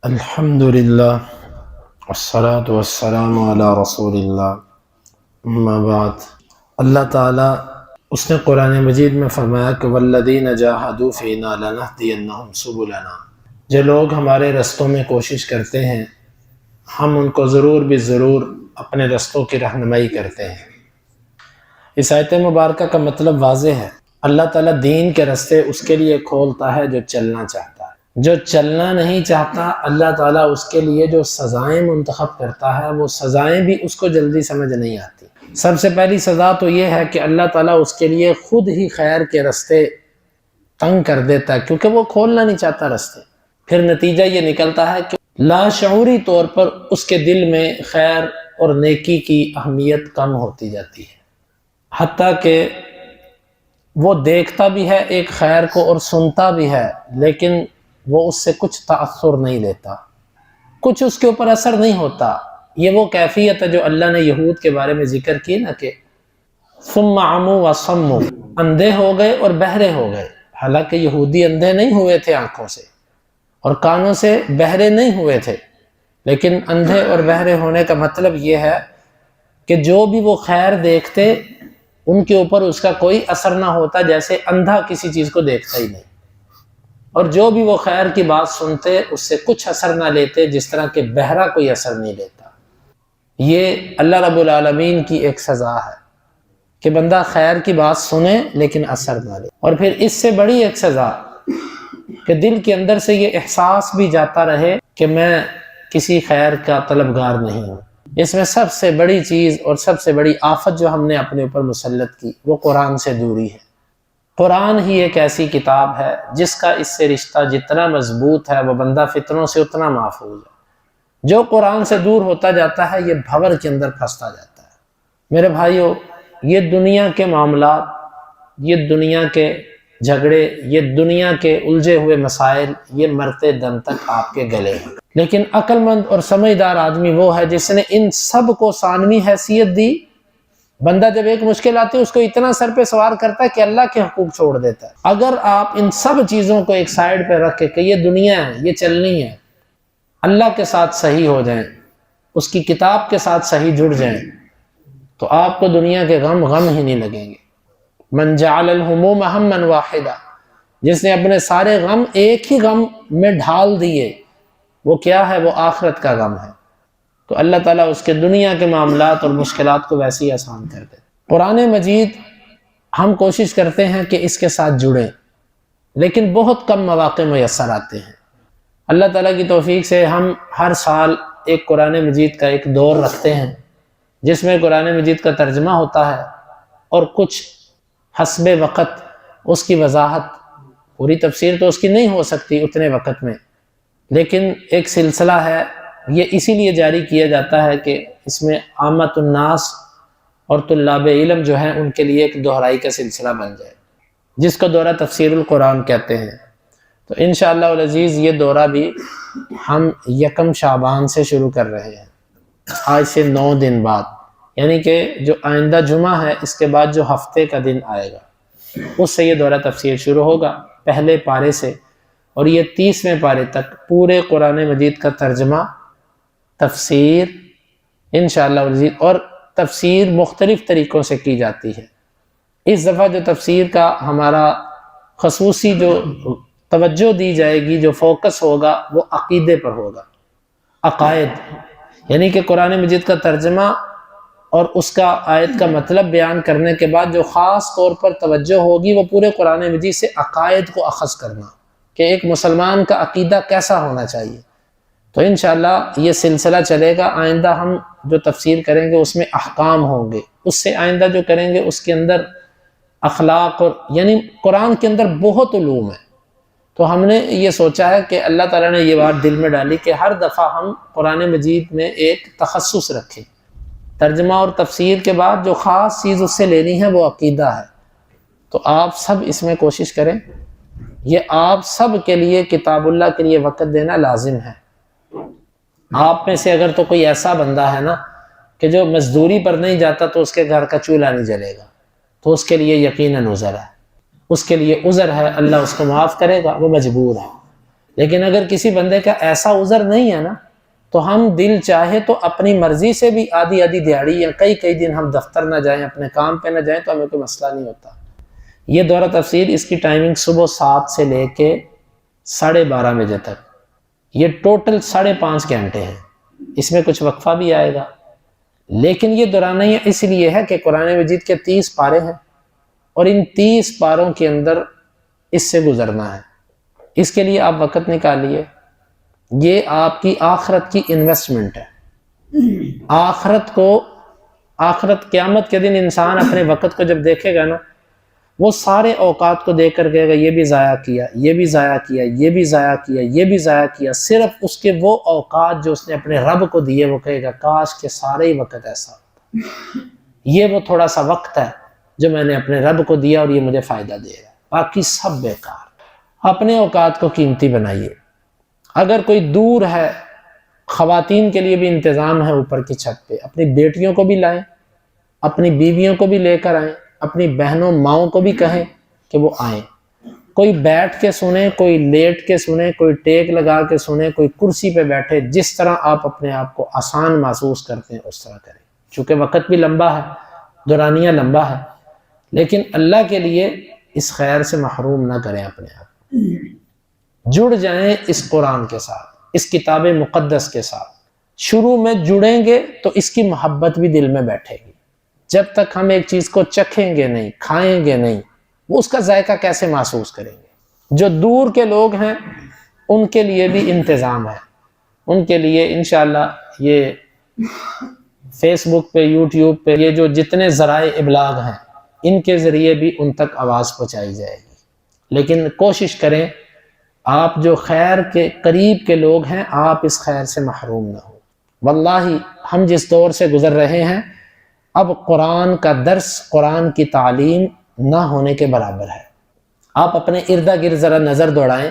الحمد للہ والصلاة والسلام علی رسول اللہ اما بعد۔ اللہ تعالیٰ اس نے قرآن مجید میں فرمایا کہ والذین جاہدوا فینا لنہدینہم سبلنا، جو لوگ ہمارے رستوں میں کوشش کرتے ہیں ہم ان کو ضرور بھی ضرور اپنے رستوں کی رہنمائی کرتے ہیں۔ اس آیت مبارکہ کا مطلب واضح ہے، اللہ تعالیٰ دین کے رستے اس کے لیے کھولتا ہے جو چلنا چاہتا ہے، جو چلنا نہیں چاہتا اللہ تعالیٰ اس کے لیے جو سزائیں منتخب کرتا ہے وہ سزائیں بھی اس کو جلدی سمجھ نہیں آتی۔ سب سے پہلی سزا تو یہ ہے کہ اللہ تعالیٰ اس کے لیے خود ہی خیر کے رستے تنگ کر دیتا ہے، کیونکہ وہ کھولنا نہیں چاہتا رستے۔ پھر نتیجہ یہ نکلتا ہے کہ لاشعوری طور پر اس کے دل میں خیر اور نیکی کی اہمیت کم ہوتی جاتی ہے، حتیٰ کہ وہ دیکھتا بھی ہے ایک خیر کو اور سنتا بھی ہے، لیکن وہ اس سے کچھ تأثر نہیں لیتا، کچھ اس کے اوپر اثر نہیں ہوتا۔ یہ وہ کیفیت ہے جو اللہ نے یہود کے بارے میں ذکر کی نا کہ ثم عموا وصموا، اندھے ہو گئے اور بہرے ہو گئے۔ حالانکہ یہودی اندھے نہیں ہوئے تھے آنکھوں سے اور کانوں سے بہرے نہیں ہوئے تھے، لیکن اندھے اور بہرے ہونے کا مطلب یہ ہے کہ جو بھی وہ خیر دیکھتے ان کے اوپر اس کا کوئی اثر نہ ہوتا، جیسے اندھا کسی چیز کو دیکھتا ہی نہیں، اور جو بھی وہ خیر کی بات سنتے اس سے کچھ اثر نہ لیتے، جس طرح کہ بہرا کوئی اثر نہیں لیتا۔ یہ اللہ رب العالمین کی ایک سزا ہے کہ بندہ خیر کی بات سنے لیکن اثر نہ لے۔ اور پھر اس سے بڑی ایک سزا کہ دل کے اندر سے یہ احساس بھی جاتا رہے کہ میں کسی خیر کا طلبگار نہیں ہوں۔ اس میں سب سے بڑی چیز اور سب سے بڑی آفت جو ہم نے اپنے اوپر مسلط کی وہ قرآن سے دوری ہے۔ قرآن ہی ایک ایسی کتاب ہے جس کا اس سے رشتہ جتنا مضبوط ہے وہ بندہ فتنوں سے اتنا محفوظ ہے۔ جو قرآن سے دور ہوتا جاتا ہے یہ بھنور کے اندر پھنستا جاتا ہے۔ میرے بھائیو، یہ دنیا کے معاملات، یہ دنیا کے جھگڑے، یہ دنیا کے الجھے ہوئے مسائل، یہ مرتے دم تک آپ کے گلے ہیں۔ لیکن عقل مند اور سمجھدار آدمی وہ ہے جس نے ان سب کو ثانوی حیثیت دی۔ بندہ جب ایک مشکل آتی ہے اس کو اتنا سر پہ سوار کرتا ہے کہ اللہ کے حقوق چھوڑ دیتا ہے۔ اگر آپ ان سب چیزوں کو ایک سائیڈ پہ رکھ کے کہ یہ دنیا ہے، یہ چلنی ہے، اللہ کے ساتھ صحیح ہو جائیں، اس کی کتاب کے ساتھ صحیح جڑ جائیں، تو آپ کو دنیا کے غم ہی نہیں لگیں گے۔ من جعل الہموم ہما واحدا، جس نے اپنے سارے غم ایک ہی غم میں ڈھال دیے، وہ کیا ہے؟ وہ آخرت کا غم ہے۔ تو اللہ تعالیٰ اس کے دنیا کے معاملات اور مشکلات کو ویسے ہی آسان کر دے۔ قرآن مجید ہم کوشش کرتے ہیں کہ اس کے ساتھ جڑیں، لیکن بہت کم مواقع میسر آتے ہیں۔ اللہ تعالیٰ کی توفیق سے ہم ہر سال ایک قرآن مجید کا ایک دور رکھتے ہیں جس میں قرآن مجید کا ترجمہ ہوتا ہے اور کچھ حسب وقت اس کی وضاحت، پوری تفسیر تو اس کی نہیں ہو سکتی اتنے وقت میں، لیکن ایک سلسلہ ہے۔ یہ اسی لیے جاری کیا جاتا ہے کہ اس میں عامت الناس اور طلاب علم جو ہیں ان کے لیے ایک دہرائی کا سلسلہ بن جائے، جس کو دورہ تفسیر القرآن کہتے ہیں۔ تو انشاءاللہ العزیز یہ دورہ بھی ہم 1 شعبان سے شروع کر رہے ہیں، آج سے 9 دن بعد، یعنی کہ جو آئندہ جمعہ ہے اس کے بعد جو ہفتے کا دن آئے گا اس سے یہ دورہ تفسیر شروع ہوگا، پہلے پارے سے، اور یہ 30ویں پارے تک پورے قرآن مجید کا ترجمہ، تفسیر انشاءاللہ العزیز، اور تفسیر مختلف طریقوں سے کی جاتی ہے۔ اس دفعہ جو تفسیر کا ہمارا خصوصی جو توجہ دی جائے گی، جو فوکس ہوگا، وہ عقیدے پر ہوگا، عقائد، یعنی کہ قرآن مجید کا ترجمہ اور اس کا آیت کا مطلب بیان کرنے کے بعد جو خاص طور پر توجہ ہوگی وہ پورے قرآن مجید سے عقائد کو اخذ کرنا، کہ ایک مسلمان کا عقیدہ کیسا ہونا چاہیے۔ تو انشاءاللہ یہ سلسلہ چلے گا۔ آئندہ ہم جو تفسیر کریں گے اس میں احکام ہوں گے، اس سے آئندہ جو کریں گے اس کے اندر اخلاق، اور یعنی قرآن کے اندر بہت علوم ہے۔ تو ہم نے یہ سوچا ہے کہ اللہ تعالیٰ نے یہ بات دل میں ڈالی کہ ہر دفعہ ہم قرآن مجید میں ایک تخصص رکھیں، ترجمہ اور تفسیر کے بعد جو خاص چیز اس سے لینی ہے وہ عقیدہ ہے۔ تو آپ سب اس میں کوشش کریں، یہ آپ سب کے لیے کتاب اللہ کے لیے وقت دینا لازم ہے۔ آپ میں سے اگر تو کوئی ایسا بندہ ہے نا کہ جو مزدوری پر نہیں جاتا تو اس کے گھر کا چولہا نہیں جلے گا، تو اس کے لیے یقیناً عذر ہے، اس کے لیے عذر ہے، اللہ اس کو معاف کرے گا، وہ مجبور ہے۔ لیکن اگر کسی بندے کا ایسا عذر نہیں ہے نا تو ہم دل چاہے تو اپنی مرضی سے بھی آدھی آدھی دیہڑی یا کئی دن ہم دفتر نہ جائیں، اپنے کام پہ نہ جائیں تو ہمیں کوئی مسئلہ نہیں ہوتا۔ یہ دورہ تفسیر اس کی ٹائمنگ صبح 7 سے لے کے 12:30 بجے تک، یہ ٹوٹل 5.5 گھنٹے ہیں، اس میں کچھ وقفہ بھی آئے گا، لیکن یہ دورانیہ اس لیے ہے کہ قرآن مجید کے 30 پارے ہیں اور ان 30 پاروں کے اندر اس سے گزرنا ہے۔ اس کے لیے آپ وقت نکالیے، یہ آپ کی آخرت کی انویسٹمنٹ ہے۔ آخرت قیامت کے دن انسان اپنے وقت کو جب دیکھے گا نا، وہ سارے اوقات کو دیکھ کر کہے گا یہ بھی ضائع کیا، یہ بھی ضائع کیا، یہ بھی ضائع کیا، یہ بھی ضائع کیا۔ صرف اس کے وہ اوقات جو اس نے اپنے رب کو دیے وہ کہے گا کاش کہ سارے ہی وقت ایسا ہوتا، یہ وہ تھوڑا سا وقت ہے جو میں نے اپنے رب کو دیا اور یہ مجھے فائدہ دے گا، باقی سب بیکار۔ اپنے اوقات کو قیمتی بنائیے۔ اگر کوئی دور ہے، خواتین کے لیے بھی انتظام ہے اوپر کی چھت پہ، اپنی بیٹیوں کو بھی لائیں، اپنی بیویوں کو بھی لے کر آئیں، اپنی بہنوں ماؤں کو بھی کہیں کہ وہ آئیں۔ کوئی بیٹھ کے سنیں، کوئی لیٹ کے سنیں، کوئی ٹیک لگا کے سنیں، کوئی کرسی پہ بیٹھے، جس طرح آپ اپنے آپ کو آسان محسوس کرتے ہیں اس طرح کریں، چونکہ وقت بھی لمبا ہے، دورانیہ لمبا ہے، لیکن اللہ کے لیے اس خیر سے محروم نہ کریں اپنے آپ۔ جڑ جائیں اس قرآن کے ساتھ، اس کتاب مقدس کے ساتھ۔ شروع میں جڑیں گے تو اس کی محبت بھی دل میں بیٹھے گی۔ جب تک ہم ایک چیز کو چکھیں گے نہیں، کھائیں گے نہیں، وہ اس کا ذائقہ کیسے محسوس کریں گے؟ جو دور کے لوگ ہیں ان کے لیے بھی انتظام ہے، ان کے لیے انشاءاللہ یہ فیس بک پہ، یوٹیوب پہ، یہ جو جتنے ذرائع ابلاغ ہیں ان کے ذریعے بھی ان تک آواز پہنچائی جائے گی۔ لیکن کوشش کریں آپ جو خیر کے قریب کے لوگ ہیں آپ اس خیر سے محروم نہ ہو۔ واللہ ہم جس دور سے گزر رہے ہیں اب قرآن کا درس، قرآن کی تعلیم نہ ہونے کے برابر ہے۔ آپ اپنے ارد گرد ذرا نظر دوڑائیں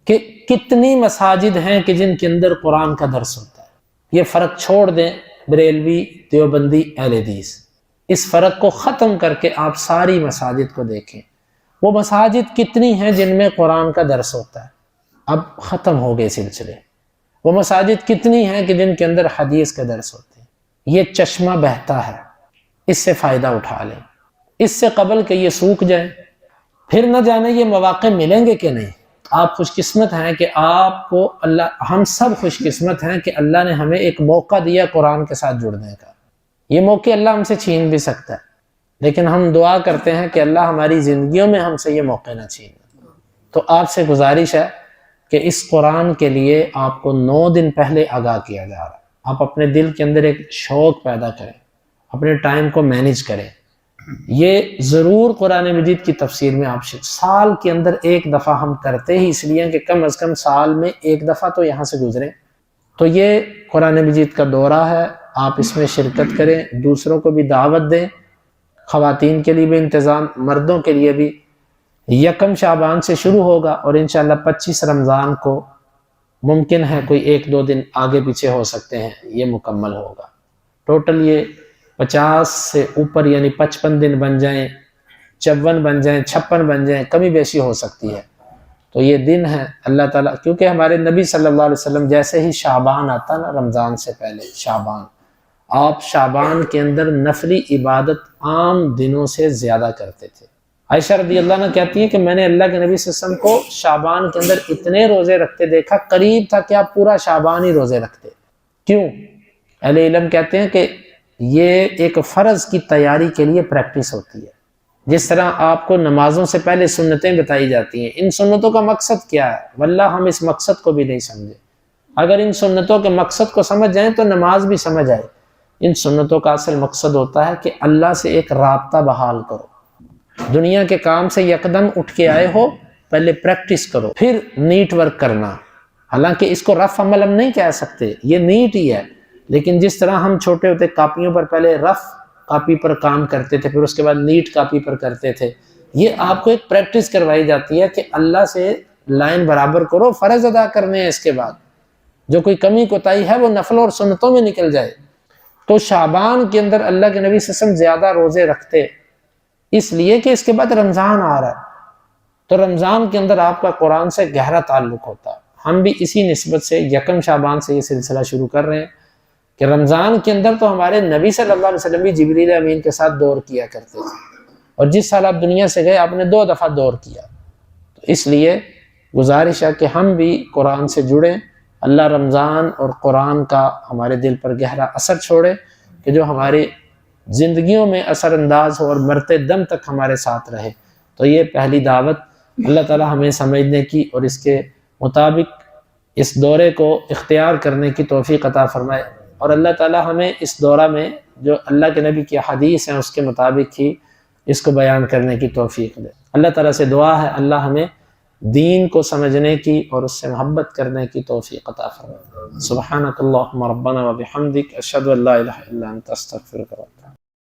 کہ کتنی مساجد ہیں کہ جن کے اندر قرآن کا درس ہوتا ہے۔ یہ فرق چھوڑ دیں بریلوی، دیوبندی، اہل حدیث، اس فرق کو ختم کر کے آپ ساری مساجد کو دیکھیں، وہ مساجد کتنی ہیں جن میں قرآن کا درس ہوتا ہے، اب ختم ہو گئے سلسلے۔ وہ مساجد کتنی ہیں کہ جن کے اندر حدیث کے درس ہوتے ہیں۔ یہ چشمہ بہتا ہے، اس سے فائدہ اٹھا لیں، اس سے قبل کہ یہ سوکھ جائیں، پھر نہ جانے یہ مواقع ملیں گے کہ نہیں۔ آپ خوش قسمت ہیں کہ آپ کو ہم سب خوش قسمت ہیں کہ اللہ نے ہمیں ایک موقع دیا قرآن کے ساتھ جڑنے کا۔ یہ موقع اللہ ہم سے چھین بھی سکتا ہے، لیکن ہم دعا کرتے ہیں کہ اللہ ہماری زندگیوں میں ہم سے یہ موقع نہ چھین۔ تو آپ سے گزارش ہے کہ اس قرآن کے لیے آپ کو 9 دن پہلے آگاہ کیا جا رہا ہے۔ آپ اپنے دل کے اندر ایک شوق پیدا کریں، اپنے ٹائم کو مینیج کریں۔ یہ ضرور قرآن مجید کی تفسیر میں آپ سال کے اندر ایک دفعہ ہم کرتے ہی اس لیے کہ کم از کم سال میں ایک دفعہ تو یہاں سے گزریں۔ تو یہ قرآن مجید کا دورہ ہے، آپ اس میں شرکت کریں، دوسروں کو بھی دعوت دیں۔ خواتین کے لیے بھی انتظام، مردوں کے لیے بھی 1 شعبان سے شروع ہوگا اور انشاءاللہ 25 رمضان کو ممکن ہے کوئی 1-2 دن آگے پیچھے ہو سکتے ہیں یہ مکمل ہوگا۔ ٹوٹل یہ 50 سے اوپر یعنی 55 دن بن جائیں، 54 بن جائیں، 56 بن جائیں، کمی بیشی ہو سکتی ہے۔ تو یہ دن ہے اللہ تعالیٰ، کیونکہ ہمارے نبی صلی اللہ علیہ وسلم جیسے ہی شعبان آتا نا، رمضان سے پہلے شعبان، آپ شعبان کے اندر نفلی عبادت عام دنوں سے زیادہ کرتے تھے۔ عائشہ رضی اللہ عنہ کہتی ہیں کہ میں نے اللہ کے نبی صلی اللہ علیہ وسلم کو شعبان کے اندر اتنے روزے رکھتے دیکھا، قریب تھا کہ آپ پورا شعبان ہی روزے رکھتے۔ کیوں؟ اہل علم کہتے ہیں کہ یہ ایک فرض کی تیاری کے لیے پریکٹس ہوتی ہے۔ جس طرح آپ کو نمازوں سے پہلے سنتیں بتائی جاتی ہیں، ان سنتوں کا مقصد کیا ہے؟ واللہ ہم اس مقصد کو بھی نہیں سمجھے۔ اگر ان سنتوں کے مقصد کو سمجھ جائیں تو نماز بھی سمجھ آئے۔ ان سنتوں کا اصل مقصد ہوتا ہے کہ اللہ سے ایک رابطہ بحال کرو۔ دنیا کے کام سے یکدم اٹھ کے آئے ہو، پہلے پریکٹس کرو، پھر نیٹ ورک کرنا۔ حالانکہ اس کو رف عمل ہم نہیں کہہ سکتے، یہ نیٹ ہی ہے، لیکن جس طرح ہم چھوٹے ہوتے کاپیوں پر پہلے رف کاپی پر کام کرتے تھے، پھر اس کے بعد نیٹ کاپی پر کرتے تھے، یہ آپ کو ایک پریکٹس کروائی جاتی ہے کہ اللہ سے لائن برابر کرو، فرض ادا کرنے ہیں، اس کے بعد جو کوئی کمی کوتاہی ہے وہ نفل اور سنتوں میں نکل جائے۔ تو شعبان کے اندر اللہ کے نبی صلی اللہ علیہ وسلم زیادہ روزے رکھتے، اس لیے کہ اس کے بعد رمضان آ رہا ہے، تو رمضان کے اندر آپ کا قرآن سے گہرا تعلق ہوتا ہے۔ ہم بھی اسی نسبت سے یکم شعبان سے یہ سلسلہ شروع کر رہے ہیں کہ رمضان کے اندر تو ہمارے نبی صلی اللہ علیہ وسلم بھی جبریل امین کے ساتھ دور کیا کرتے تھے، اور جس سال آپ دنیا سے گئے آپ نے 2 دفعہ دور کیا. تو اس لیے گزارش ہے کہ ہم بھی قرآن سے جڑیں، اللہ رمضان اور قرآن کا ہمارے دل پر گہرا اثر چھوڑے کہ جو ہماری زندگیوں میں اثر انداز ہو اور مرتے دم تک ہمارے ساتھ رہے. تو یہ پہلی دعوت. اللہ تعالی ہمیں سمجھنے کی اور اس کے مطابق اس دورے کو اختیار کرنے کی توفیق عطا فرمائے، اور اللہ تعالی ہمیں اس دورہ میں جو اللہ کے نبی کی حدیث ہیں اس کے مطابق ہی اس کو بیان کرنے کی توفیق دے. اللہ تعالیٰ سے دعا ہے اللہ ہمیں دین کو سمجھنے کی اور اس سے محبت کرنے کی توفیق عطا فرمائے. سبحانک اللہم ربنا و بحمدک اشہد ان لا الہ الا انت استغفرک.